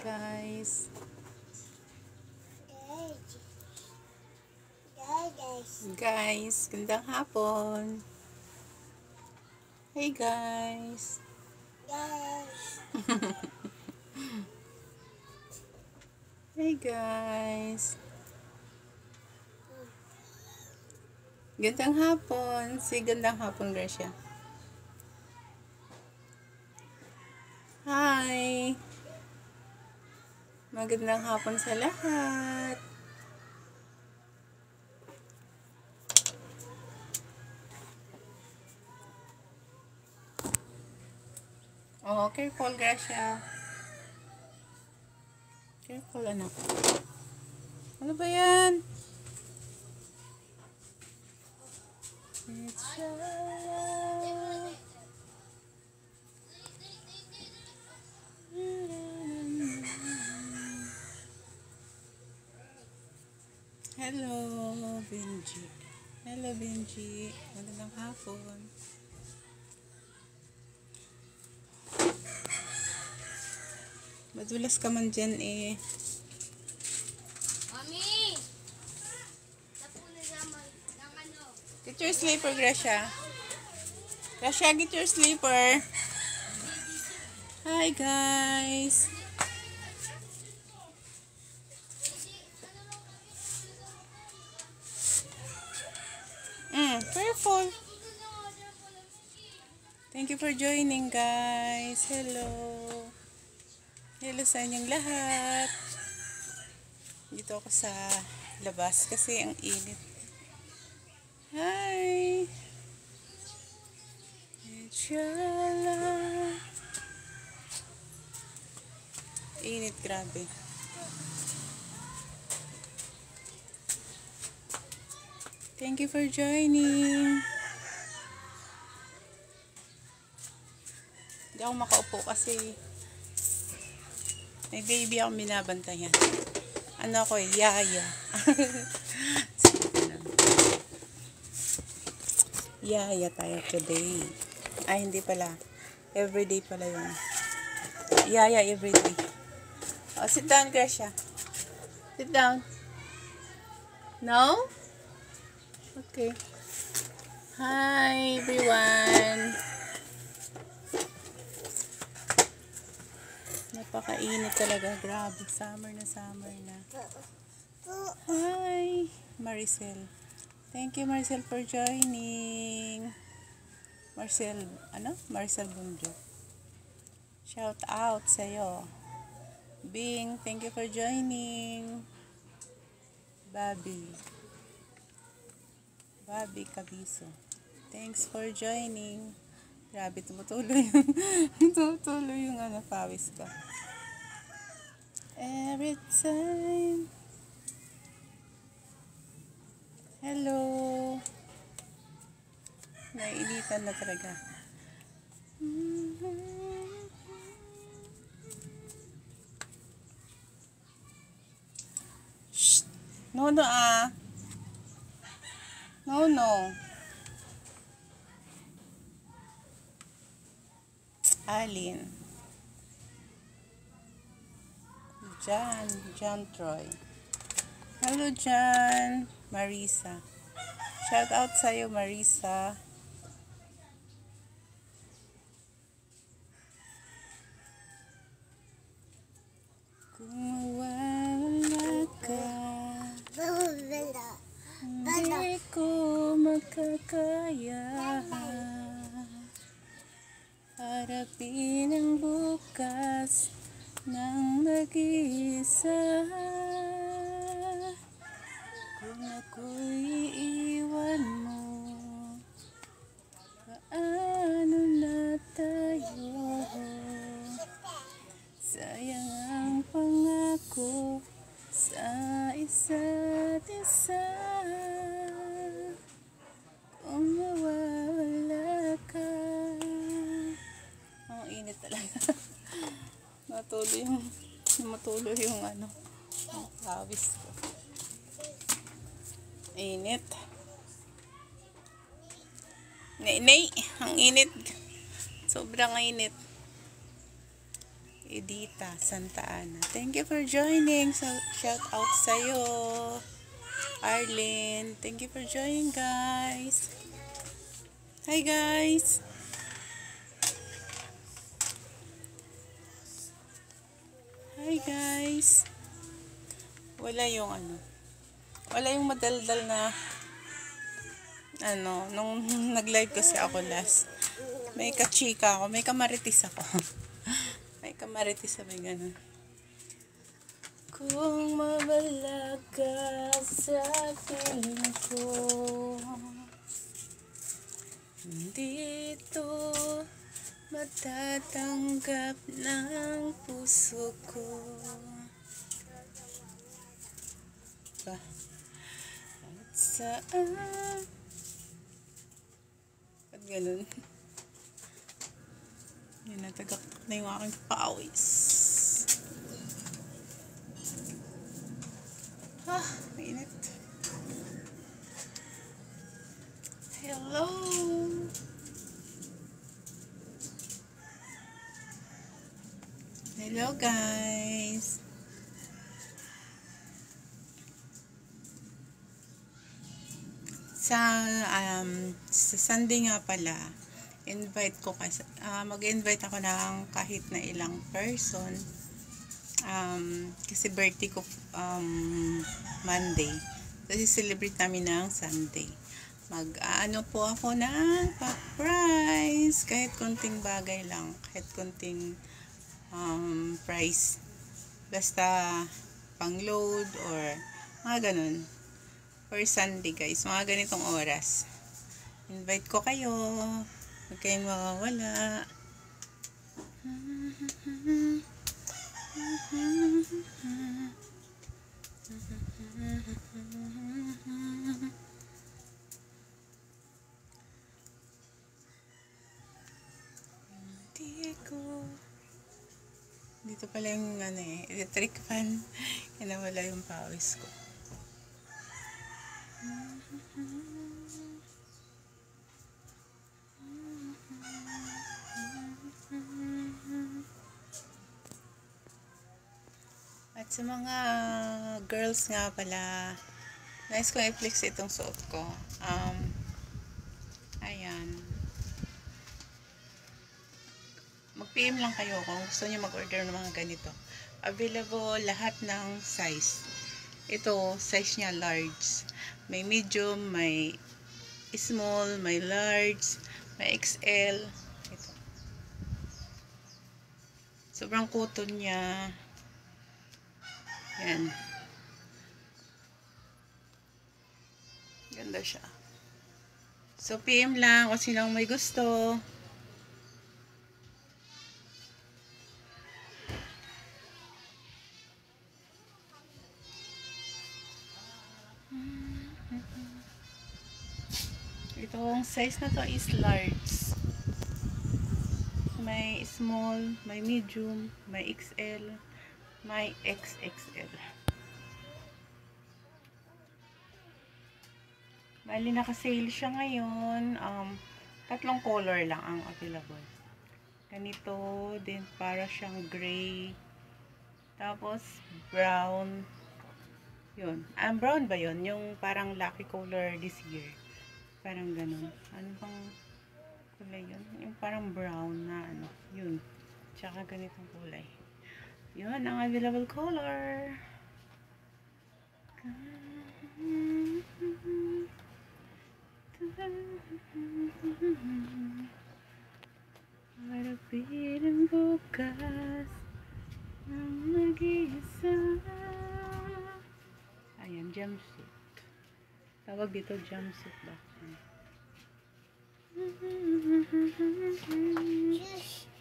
guys. Guys, gandang hapon. Hey guys. Hey guys. Gandang hapon. Si gandang hapon, Gracia. Hi. Magandang hapon sa lahat. Oh, careful, Gracia. Careful, anak. Ano ba yan? It's your love. Hello, Benji. Hello, Benji. Magandang hapon. Madulas ka man dyan eh. Mami! Napunin naman ng ano? Get your sleeper, Gracia. Gracia, get your sleeper. Hi, guys. Careful. Thank you for joining, guys. Hello. Hello sa inyong lahat. Dito ako sa labas kasi ang init. Hi. Inshallah. Init, grabe. Thank you for joining. Hindi ako makaupo kasi may baby akong binabantayan. Ano ako eh, yaya. Yaya tayo today. Ay, hindi pala. Everyday pala yun. Yaya everyday. Oh, sit down, Gracia. Sit down. No? Okay. Hi, everyone. Napakainit talaga. Grabe. Summer na summer na. Hi, Maricel. Thank you, Maricel, for joining. Maricel, Maricel Bundo. Shout out sa'yo. Bing, thank you for joining. Bobby Cabiso. Thanks for joining. Grabe, tumutuloy yung pawis ko. Every time. Hello. Naiinitan na talaga. Shh. No. No. Alin. John Troy. Hello, John. Marisa. Shout out sa'yo, Marisa. Kung mawawala ka, hindi ko makakaya. Harapin ang bukas ng mag-isa. Kung ako'y iiwan mo, paano na tayo? Sayang ang pangako sa isa't isa. Kung mawawala ka. Ang init talaga. Matuloy yung ang pawis ko. Init. Nay, ang init. Sobrang init. Edita Santa Ana. Thank you for joining. So, shout out sa'yo. Arlene, thank you for joining, guys. Hi, guys. Hi, guys. Wala yung wala yung madaldal na nung nag-live kasi ako last. May kachika ako, may kamaritis ako. May kamaritis sabi ganun. Kung mabalag ka sa piling ko, hindi ito matatanggap ng puso ko. Ba? At saan? At ganun. Yan, natagaktak na yung aking pawis. Mainit. Hello! Hello, guys! Sa Sunday nga pala, mag-invite ako ng kahit na ilang person. Kasi birthday ko Monday. Kasi celebrate namin ng Sunday. Mag-ano po ako ng pa-price. Kahit konting bagay lang. Kahit konting price. Basta pang-load or mga ganun. For Sunday, guys. Mga ganitong oras. Invite ko kayo. Huwag kayong mawawala. Dito pala yung electric fan. Kaya nawala yung pawis ko. At sa mga girls nga pala, nice kong i-flex itong suot ko. Ayan. Mag-PM lang kayo kung gusto niyo mag-order ng mga ganito. Available lahat ng size. Ito, size niya large. May medium, may small, may large, may XL. Ito. Sobrang cotton niya. Yan. Ganda siya. So, PM lang kung sinong may gusto. Itong size na to is large. May small, may medium, may XL, may XXL. Bali naka-sale siya ngayon. Tatlong color lang ang available. Ganito din, para siyang gray. Tapos brown. Yun. Brown ba yun? Yung parang lucky color this year. Parang ganun. Ano bang kulay yun? Yung parang brown na yun. Tsaka ganitong kulay. Yun ang available color. Harapin ang bukas ng mag-iisa. Ayan, jumpsuit. Tawag dito jumpsuit ba?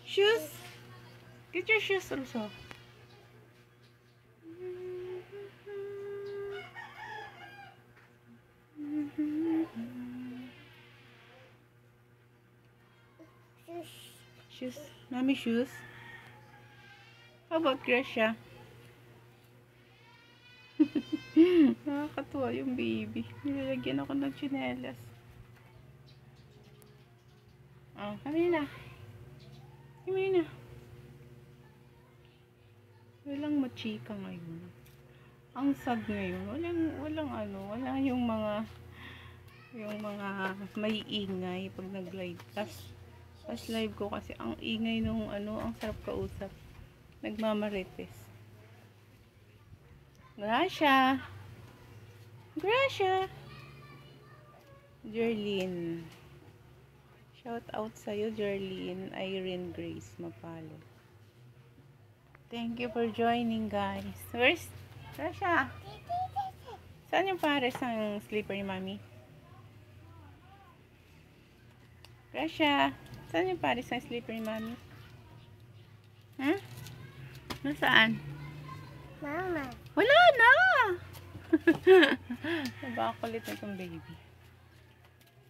Shoes? Get your shoes also. Shoes. Mommy shoes. How about Gracia? Nakakatuwa yung baby. Nilalagyan ako ng tsinelas. Kami na. Kami na. Walang machika ngayon. Ang sad ngayon. Wala yung mga may ingay pag nag-live. Tas live ko kasi ang ingay nung ang sarap kausap. Nagmamarites. Gracia. Jerlyn. Shout out sa'yo, Jerlyn. Irene Grace Mapalo. Thank you for joining, guys. Where's Gracia? Saan yung pares ng sleeper ni Mami? Gracia, saan yung pares ng sleeper ni Mami? Hmm? Nasaan? Mama. Wala na! Nabakulit na itong baby.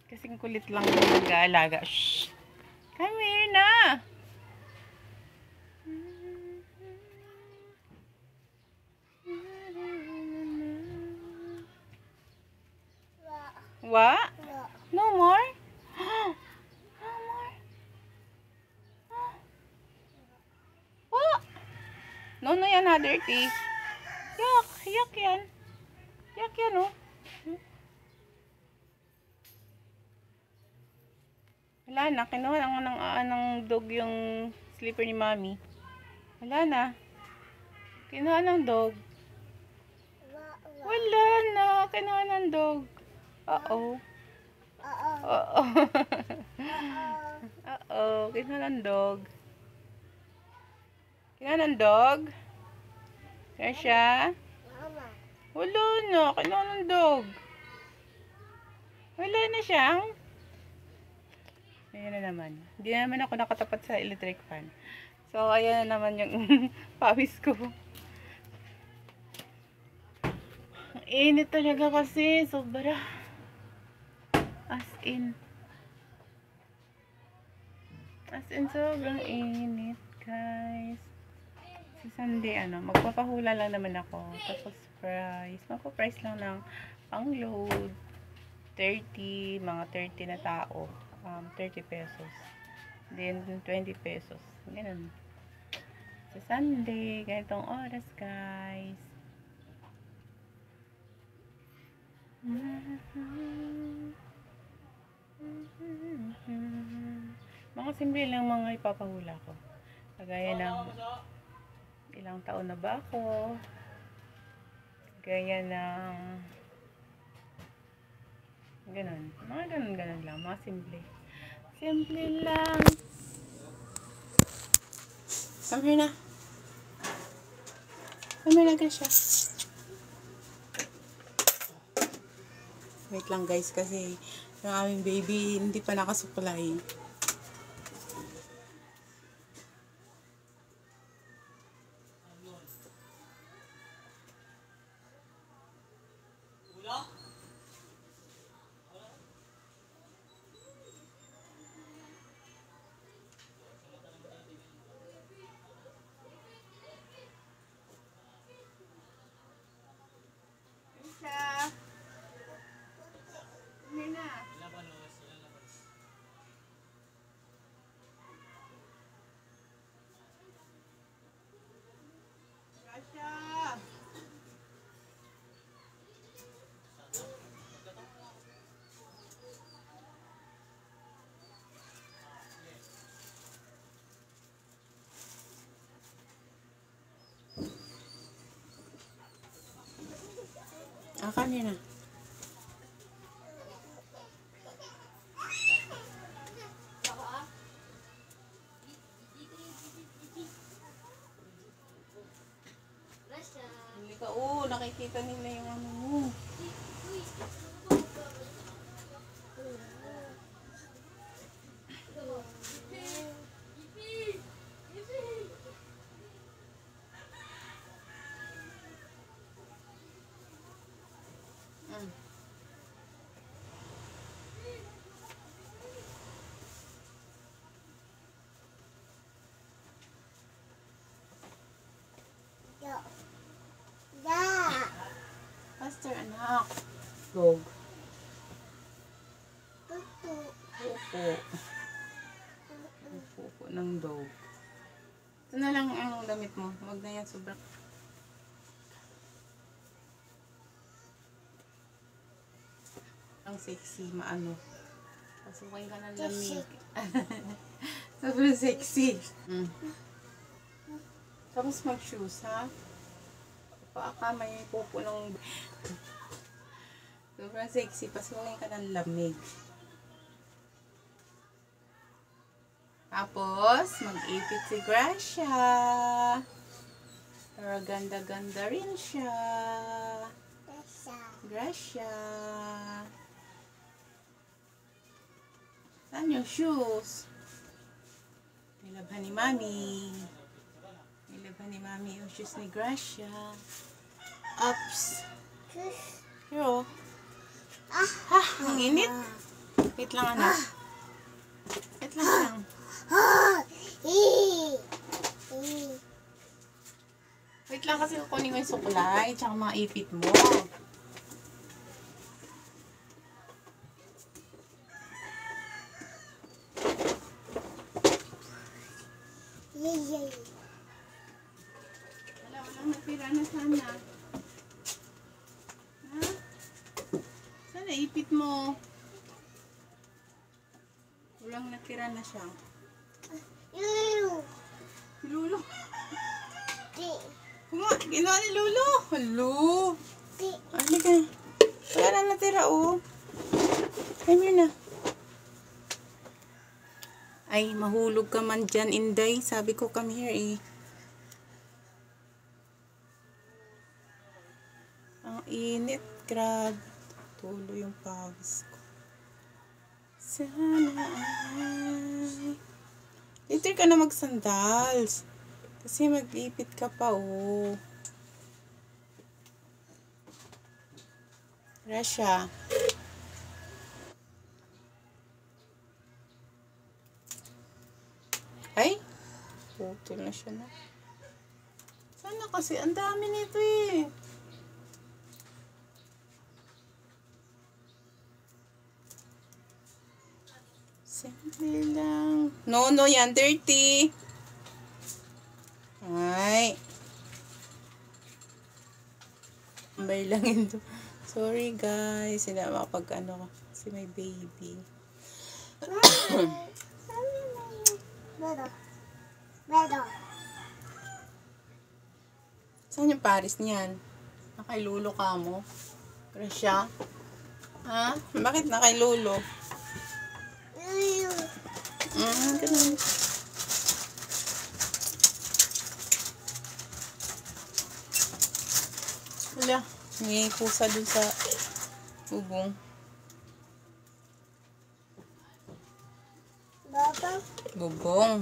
Kasing kulit lang yung nag-aalaga. Shhh! Come here na! What? No more? No more? What? No, yan ha, dirty. Yak yan. Yak yan, oh. Wala na, kinuha ng dog yung sleeper ni Mami. Wala na. Kinuha ng dog. Wala na, kinuha ng dog. Uh-oh. Kinuha ng dog. Kinuha ng dog. Kaya siya? Wala na, kinuha ng dog. Wala na siyang. Ayan na naman. Hindi na naman ako nakatapat sa electric fan. So, ayan na naman yung pawis ko. Init talaga kasi. Sobra. As in, sobrang init, guys. Sa Sunday, magpapahula lang naman ako. Tapos, magpa-price lang ng pang-load. 30, mga 30 na tao. 30 pesos. Then, 20 pesos. Ganun. Sa Sunday, ganitong oras, guys. Mga simple lang mga ipapahula ko. Kagaya ng ilang taon na ba ako. Kagaya ng ganun. Mga ganun lang. Mga simple. Simple lang. Come here na. Come here na, Gracia. Wait lang, guys, kasi yung aming baby hindi pa nakasuklay. Kami na. Hindi ka, nakikita nila yung ano mo. Faster, anak. Dog. Pupo. Pupo ng dog. Ito na lang ang damit mo. Huwag na yan sobrang. Ang sexy, maano. Pasukin ka ng lamig. Sobrang sexy. Tapos mag-shoes, ha? Paa ka, may pupo ng... Sobrang sexy. Pasukin ka ng lamig. Tapos, mag-ipit si Gracia. Pero ganda-ganda rin siya. Gracia. Saan yung shoes? Nilabhan ni Mami. Nilabhan ni Mami yung shoes ni Gracia. Ups. Pero, ha, ang init. Wait lang, anak. Wait lang. Wait lang kasi kukunin ko yung suklay tsaka mga ipit mo. Wala, walang natira na sana. Ha? Sana ipit mo. Walang natira na siya. Si Lulo. Ginawa ni Lulo. Hello. Ano ka? Wala na natira, oh. Come here na. Ay, mahulog ka man dyan, Inday. Sabi ko, come here, eh. Ang init. Grabe. Tulo yung pawis ko. Sana ay... Later ka na mag-sandals. Kasi mag-ipit ka pa, oh. Rasha. Ay! Putol na siya na. Sana kasi ang dami nito, eh. Simple lang. No, yan. Dirty. Ay.Ambay lang ito. Sorry, guys. Hindi na makapag-ano kasi may baby. Saan yung Paris niyan? Nakailulo ka mo? Gracia? Ha? Bakit nakailulo? Ganun. Wala. May kusa dun sa bubong. Bubong.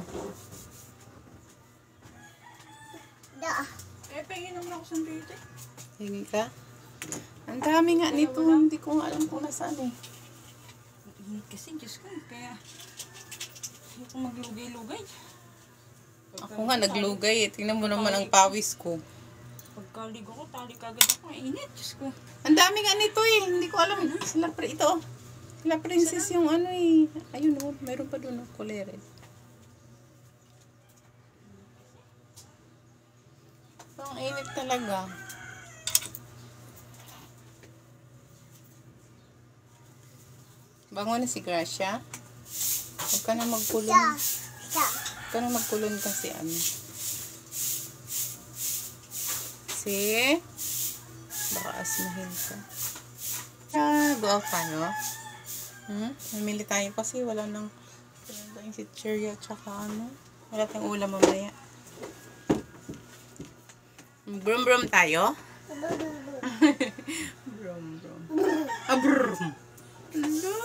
Pahingin naman ako sa dito. Hingi ka? Ang dami nga nito. Hindi ko alam kung nasaan, eh. Kasi Diyos ko, kaya hindi ko maglugay-lugay. Ako nga naglugay, eh. Tingnan mo naman ang pawis ko. Pagkaligo ko, tali kagad ako. Mainit, Diyos ko. Ang dami nga nito, eh. Hindi ko alam. Sila ito. Sila princess yung ano, eh. Ayun, oh. Meron pa doon, oh. Kulay red. Ang init talaga. Bango na si Gracia. Huwag ka na magkulon. Huwag ka na magkulon kasi ano. Kasi baka asmahin ka. Go out tayo. Namili tayo kasi wala nang si cherry at saka ano. Wala tayong ulam mamaya. Brum tayo. Brum. Brum. Hello.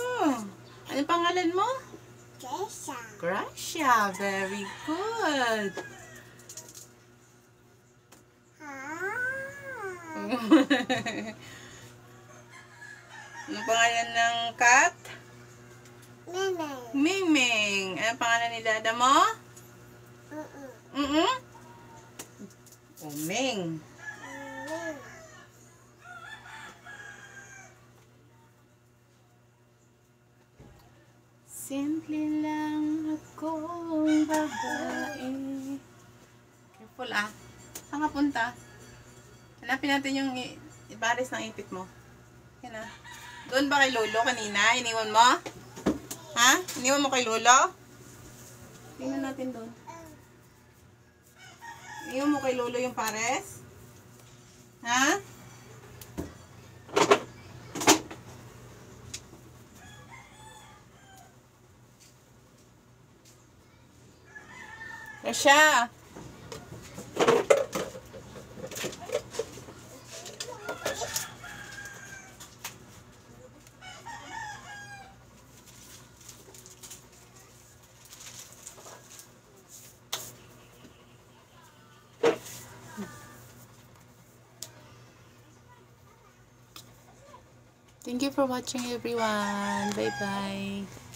Ano pangalan mo? Gracia. Very good. Ano pangalan ng cat? Ming. Ano pangalan ni dada mo? Ming. Simple lang akong babae. Apple ah. Saan ka punta? Hanapin natin yung ibaris ng ipit mo. Yan ah. Doon ba kay Lolo kanina? Iniwan mo? Ha? Iniwan mo kay Lolo? Tingnan natin doon. Iniwan mo kay Lolo yung pares? Ha? Rasha! Thank you for watching everyone. Bye-bye.